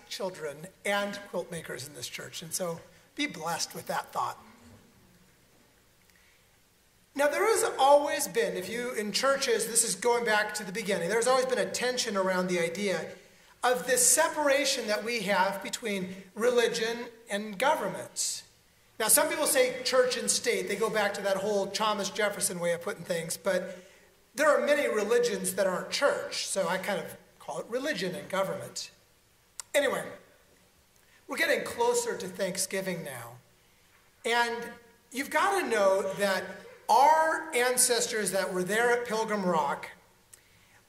children and quilt makers in this church, and so be blessed with that thought. Now, there has always been, in churches, this is going back to the beginning, there's always been a tension around the idea of this separation that we have between religion and government. Now, some people say church and state. They go back to that whole Thomas Jefferson way of putting things, but there are many religions that aren't church, so I kind of call it religion and government. Anyway, we're getting closer to Thanksgiving now, and you've got to know that our ancestors that were there at Pilgrim Rock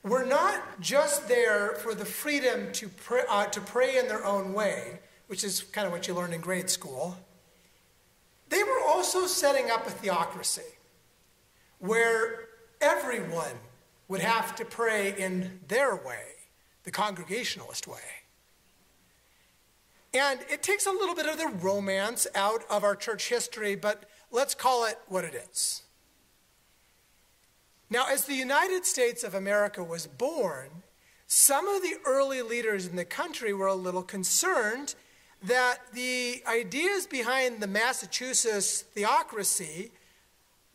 were not just there for the freedom to pray in their own way, which is kind of what you learned in grade school. They were also setting up a theocracy where everyone would have to pray in their way, the Congregationalist way. And it takes a little bit of the romance out of our church history, but let's call it what it is. Now, as the United States of America was born, some of the early leaders in the country were a little concerned that the ideas behind the Massachusetts theocracy,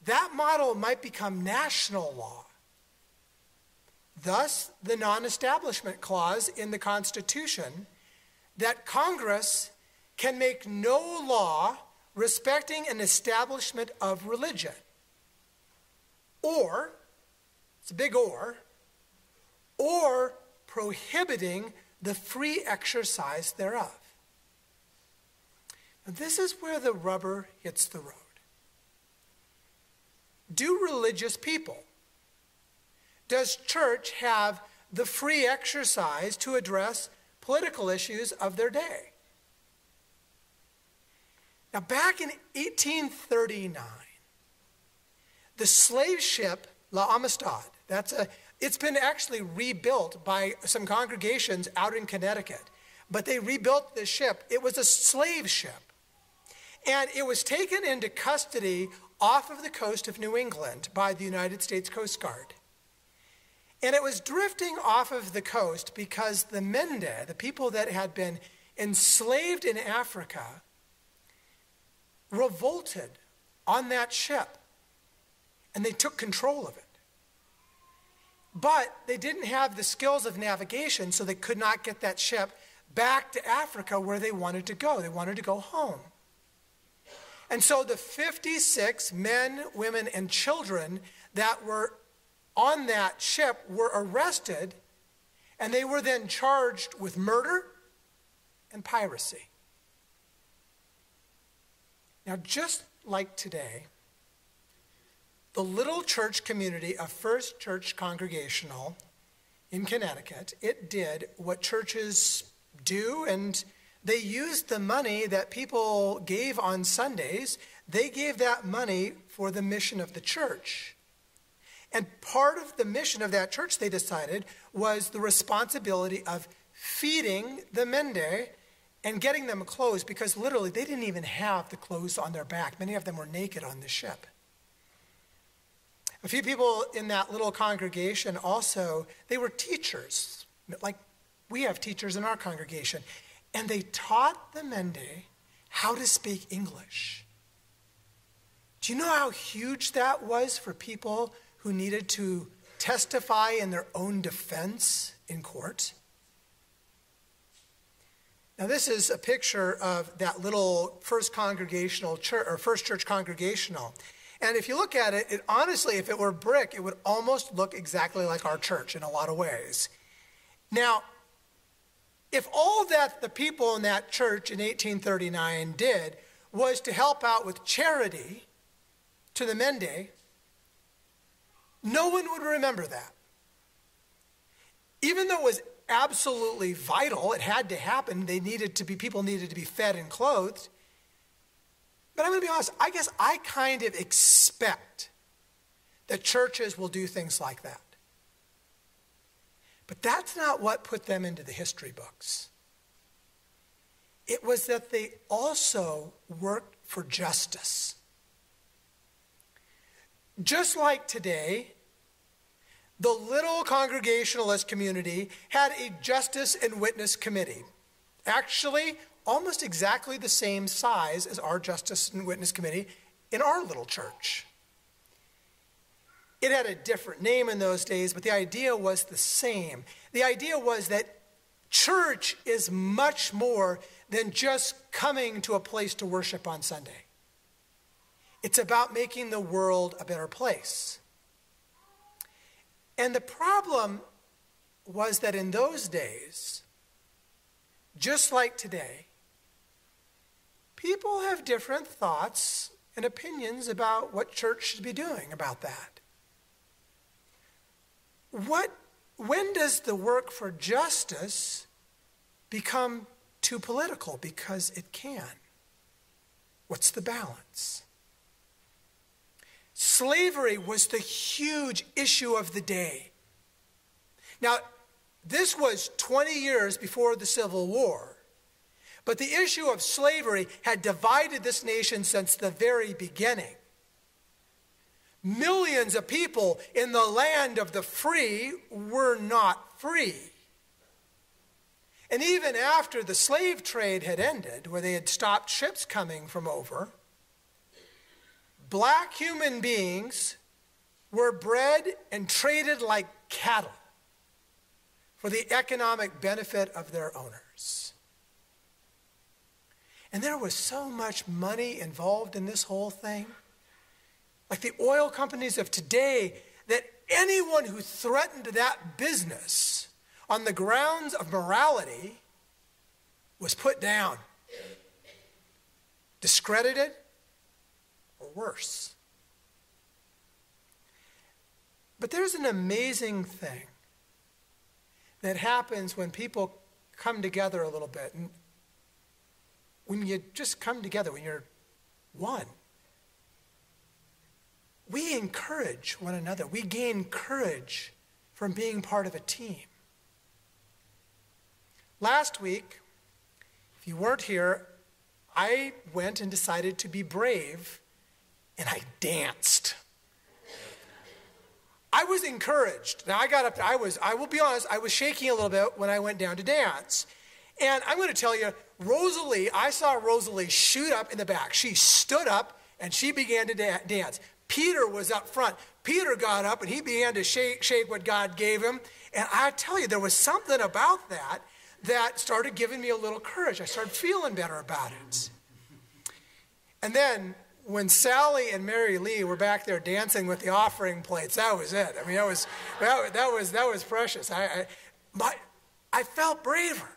that model might become national law. Thus, the non-establishment clause in the Constitution that Congress can make no law respecting an establishment of religion, or, it's a big or prohibiting the free exercise thereof. Now, this is where the rubber hits the road. Do religious people, does church have the free exercise to address political issues of their day? Now, back in 1839, the slave ship La Amistad, it's been actually rebuilt by some congregations out in Connecticut, but they rebuilt this ship. It was a slave ship, and it was taken into custody off of the coast of New England by the United States Coast Guard. And it was drifting off of the coast because the Mende, the people that had been enslaved in Africa, revolted on that ship, and they took control of it. But they didn't have the skills of navigation, so they could not get that ship back to Africa where they wanted to go. They wanted to go home. And so the 56 men, women, and children that were on that ship were arrested, and they were then charged with murder and piracy. Now, just like today, the little church community of First Church Congregational in Connecticut, it did what churches do, and they used the money that people gave on Sundays. They gave that money for the mission of the church. And part of the mission of that church, they decided, was the responsibility of feeding the Mende and getting them clothes, because literally they didn't even have the clothes on their back. Many of them were naked on the ship. A few people in that little congregation also, they were teachers, like we have teachers in our congregation, and they taught the Mende how to speak English. Do you know how huge that was for people who needed to testify in their own defense in court? Now, this is a picture of that little First Congregational Church, or First Church Congregational. And if you look at it, honestly, if it were brick, it would almost look exactly like our church in a lot of ways. Now, if all that the people in that church in 1839 did was to help out with charity to the Mende, no one would remember that. Even though it was absolutely vital, it had to happen, people needed to be fed and clothed. But I'm going to be honest, I guess I kind of expect that churches will do things like that. But that's not what put them into the history books. It was that they also worked for justice. Just like today, the little Congregationalist community had a justice and witness committee. actually almost exactly the same size as our Justice and Witness Committee in our little church. It had a different name in those days, but the idea was the same. The idea was that church is much more than just coming to a place to worship on Sunday. It's about making the world a better place. And the problem was that in those days, just like today, people have different thoughts and opinions about what church should be doing about that. When does the work for justice become too political? Because it can. What's the balance? Slavery was the huge issue of the day. Now, this was 20 years before the Civil War, but the issue of slavery had divided this nation since the very beginning. Millions of people in the land of the free were not free. And even after the slave trade had ended, where they had stopped ships coming from over, black human beings were bred and traded like cattle for the economic benefit of their owners. And there was so much money involved in this whole thing. Like the oil companies of today, that anyone who threatened that business on the grounds of morality was put down, discredited, or worse. But there's an amazing thing that happens when people come together a little bit. And when you just come together, when you're one, we encourage one another. We gain courage from being part of a team. Last week, if you weren't here, I went and decided to be brave, and I danced. I was encouraged. Now I got up, I will be honest, I was shaking a little bit when I went down to dance. And I'm going to tell you, I saw Rosalie shoot up in the back. She stood up and she began to dance. Peter was up front. Peter got up and he began to shake what God gave him. And I tell you, there was something about that started giving me a little courage. I started feeling better about it. And then when Sally and Mary Lee were back there dancing with the offering plates, that was it. I mean, that was precious. I felt braver.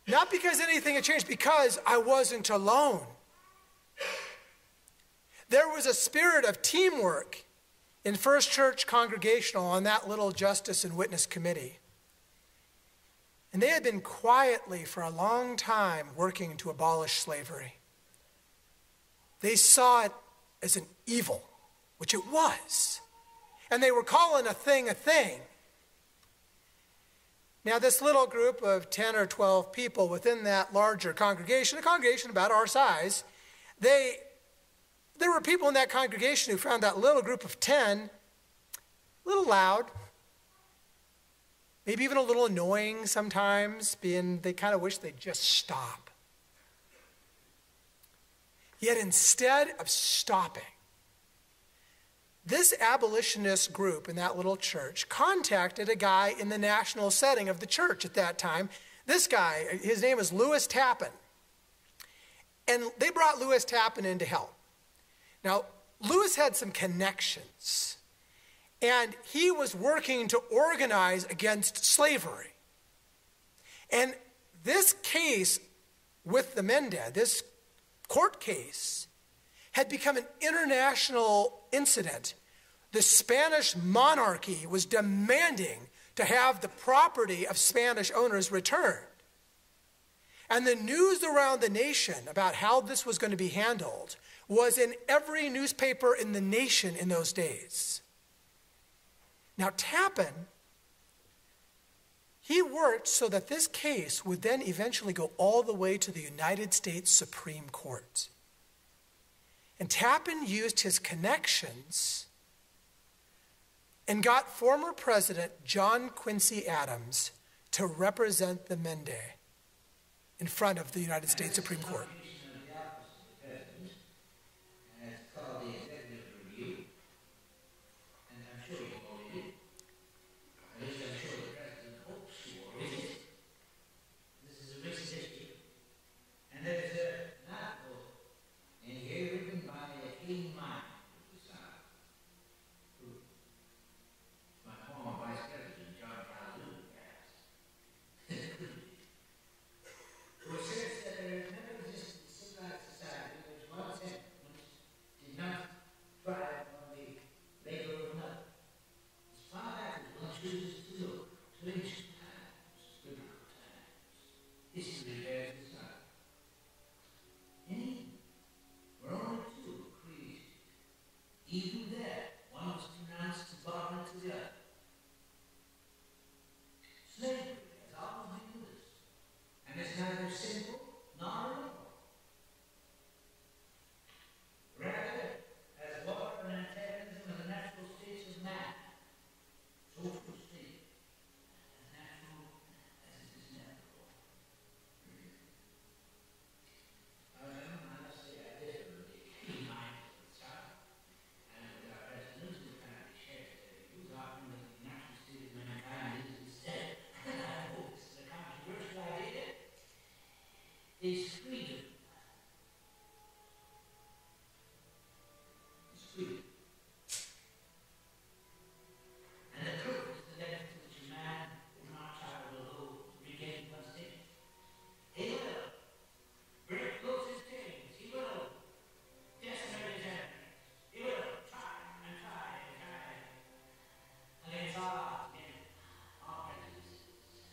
Not because anything had changed, because I wasn't alone. There was a spirit of teamwork in First Church Congregational on that little Justice and Witness Committee. And they had been quietly for a long time working to abolish slavery. They saw it as an evil, which it was. And they were calling a thing a thing. Now, this little group of 10 or 12 people within that larger congregation, a congregation about our size, there were people in that congregation who found that little group of 10 a little loud, maybe even a little annoying sometimes, they kind of wish they'd just stop. Yet instead of stopping, this abolitionist group in that little church contacted a guy in the national setting of the church at that time. This guy, his name is Lewis Tappin. And they brought Lewis Tappin in to help. Now, Lewis had some connections, and he was working to organize against slavery. And this case with the Mendez, this court case, had become an international incident. The Spanish monarchy was demanding to have the property of Spanish owners returned. And the news around the nation about how this was going to be handled was in every newspaper in the nation in those days. Now, Tappin, he worked so that this case would then eventually go all the way to the United States Supreme Court. And Tappin used his connections and got former President John Quincy Adams to represent the Mendez. front of the United States Supreme Court. Is freedom. It's freedom. And the truth is the length to which a man will not travel alone to regain one's dignity. He will break loose his chains. He will decimate his enemies. He will try and try and try against all odds, against all prejudices.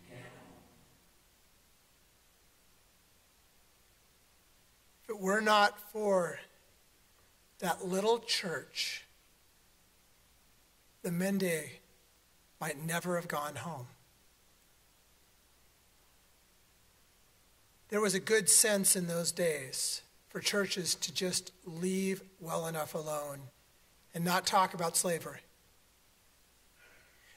Get home. If it were not for that little church, the Mende might never have gone home. There was a good sense in those days for churches to just leave well enough alone and not talk about slavery.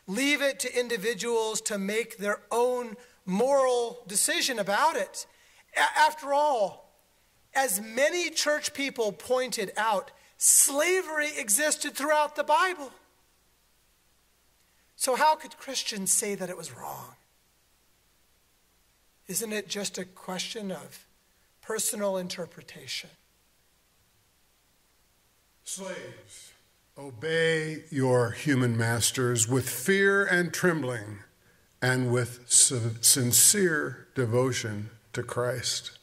Leave it to individuals to make their own moral decision about it. After all, as many church people pointed out, slavery existed throughout the Bible. So how could Christians say that it was wrong? Isn't it just a question of personal interpretation? Slaves, obey your human masters with fear and trembling and with sincere devotion to Christ.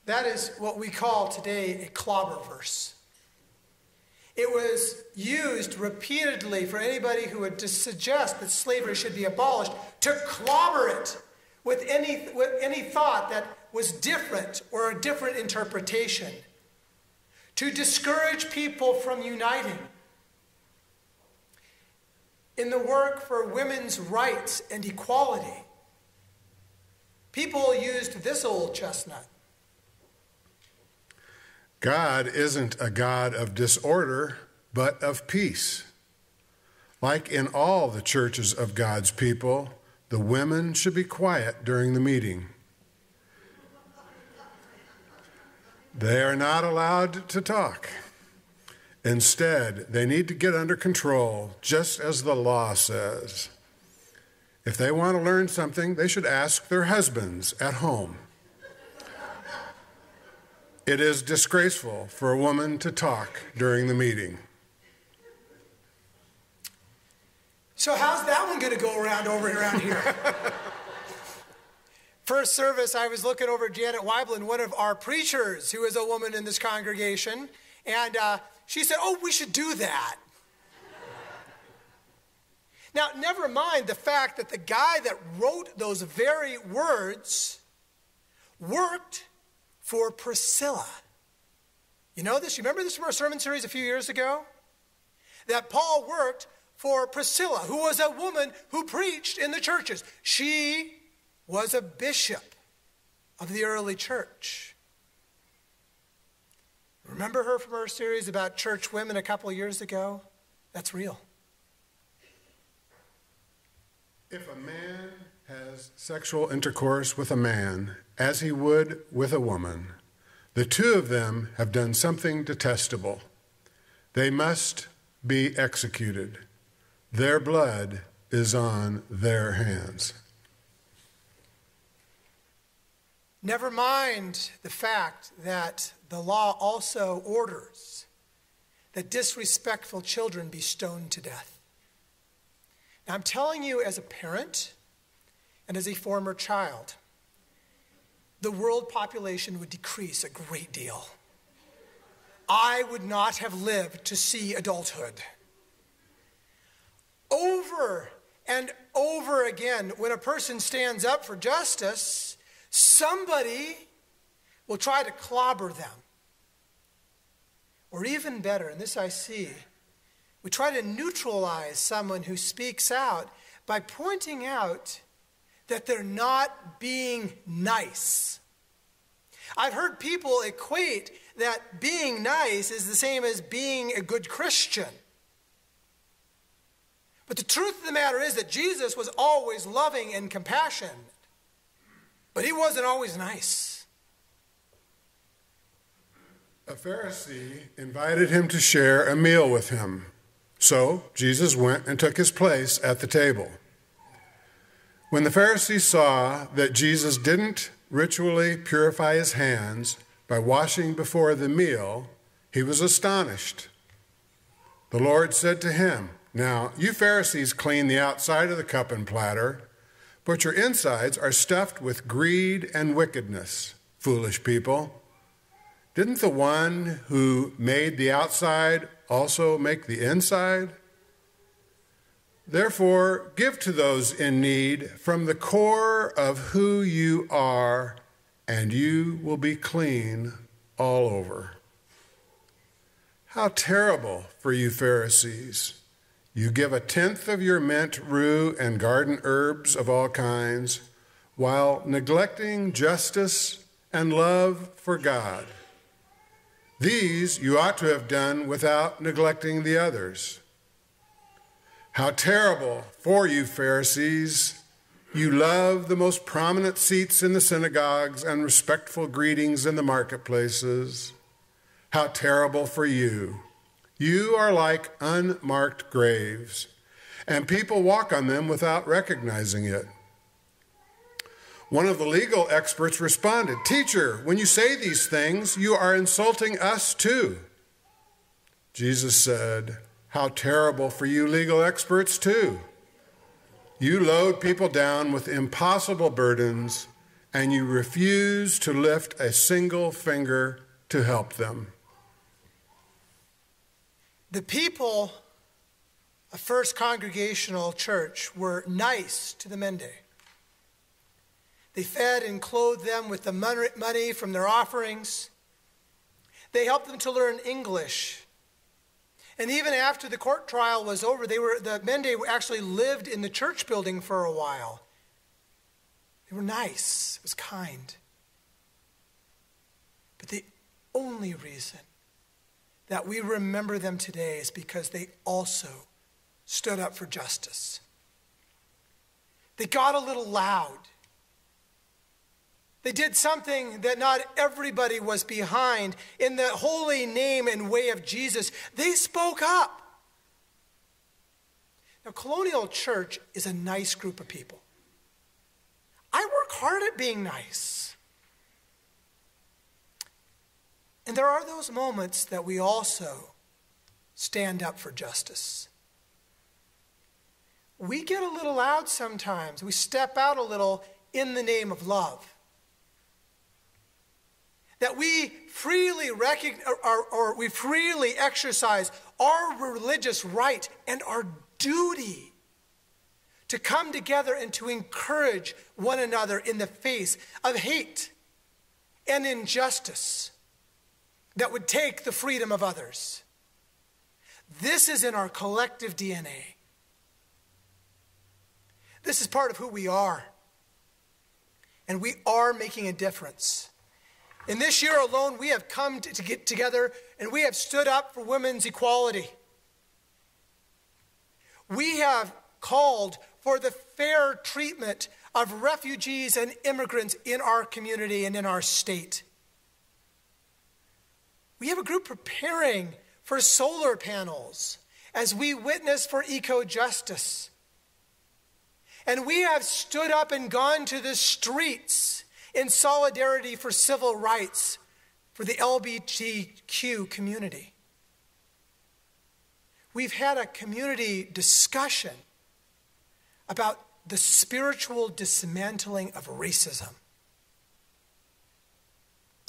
That is what we call today a clobber verse. It was used repeatedly for anybody who would suggest that slavery should be abolished to clobber it with any thought that was different or a different interpretation, to discourage people from uniting. In the work for women's rights and equality, people used this old chestnut. God isn't a God of disorder, but of peace. Like in all the churches of God's people, the women should be quiet during the meeting. They are not allowed to talk. Instead, they need to get under control, just as the law says. If they want to learn something, they should ask their husbands at home. It is disgraceful for a woman to talk during the meeting. So how's that one going to go around here? First service, I was looking over at Janet Weibland, one of our preachers, who is a woman in this congregation, and she said, "Oh, we should do that." Now, never mind the fact that the guy that wrote those very words worked for Priscilla. You know this? You remember this from our sermon series a few years ago? That Paul worked for Priscilla, who was a woman who preached in the churches. She was a bishop of the early church. Remember her from our series about church women a couple of years ago? That's real. If a man has sexual intercourse with a man as he would with a woman, the two of them have done something detestable. They must be executed. Their blood is on their hands. Never mind the fact that the law also orders that disrespectful children be stoned to death. Now, I'm telling you as a parent and as a former child, the world population would decrease a great deal. I would not have lived to see adulthood. Over and over again, when a person stands up for justice, somebody will try to clobber them. Or even better, and this I see, we try to neutralize someone who speaks out by pointing out that they're not being nice. I've heard people equate that being nice is the same as being a good Christian. But the truth of the matter is that Jesus was always loving and compassionate, but he wasn't always nice. A Pharisee invited him to share a meal with him. So Jesus went and took his place at the table. When the Pharisee saw that Jesus didn't ritually purify his hands by washing before the meal, he was astonished. The Lord said to him, "Now, you Pharisees clean the outside of the cup and platter, but your insides are stuffed with greed and wickedness, foolish people. Didn't the one who made the outside also make the inside? Therefore, give to those in need from the core of who you are, and you will be clean all over." How terrible for you Pharisees! You give a tenth of your mint, rue, and garden herbs of all kinds, while neglecting justice and love for God. These you ought to have done without neglecting the others. How terrible for you Pharisees! You love the most prominent seats in the synagogues and respectful greetings in the marketplaces. How terrible for you! You are like unmarked graves, and people walk on them without recognizing it. One of the legal experts responded, "Teacher, when you say these things, you are insulting us too." Jesus said, "How terrible for you legal experts too. You load people down with impossible burdens, and you refuse to lift a single finger to help them." The people of First Congregational Church were nice to the Mende. They fed and clothed them with the money from their offerings. They helped them to learn English. And even after the court trial was over, the Mende actually lived in the church building for a while. They were nice. It was kind. But the only reason that we remember them today is because they also stood up for justice. They got a little loud. They did something that not everybody was behind. In the holy name and way of Jesus, they spoke up. Now, Colonial Church is a nice group of people. I work hard at being nice. And there are those moments that we also stand up for justice. We get a little loud sometimes. We step out a little in the name of love. That we freely we freely exercise our religious right and our duty to come together and to encourage one another in the face of hate and injustice that would take the freedom of others. This is in our collective DNA. This is part of who we are. And we are making a difference. In this year alone, we have come to get together and we have stood up for women's equality. We have called for the fair treatment of refugees and immigrants in our community and in our state. We have a group preparing for solar panels as we witness for eco-justice. And we have stood up and gone to the streets in solidarity for civil rights for the LGBTQ community. We've had a community discussion about the spiritual dismantling of racism.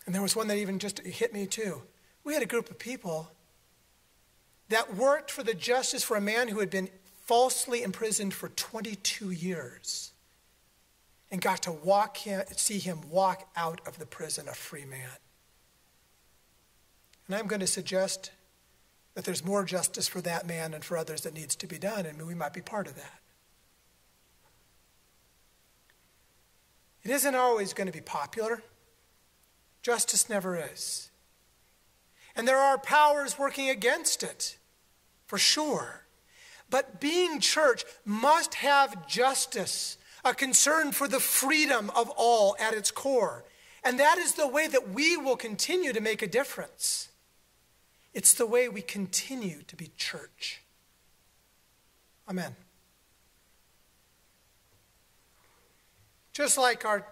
And there was one that even just hit me too. We had a group of people that worked for the justice for a man who had been falsely imprisoned for 22 years and got to see him walk out of the prison a free man. And I'm going to suggest that there's more justice for that man and for others that needs to be done, and we might be part of that. It isn't always going to be popular. Justice never is. And there are powers working against it, for sure. But being church must have justice, a concern for the freedom of all at its core. And that is the way that we will continue to make a difference. It's the way we continue to be church. Amen. Just like our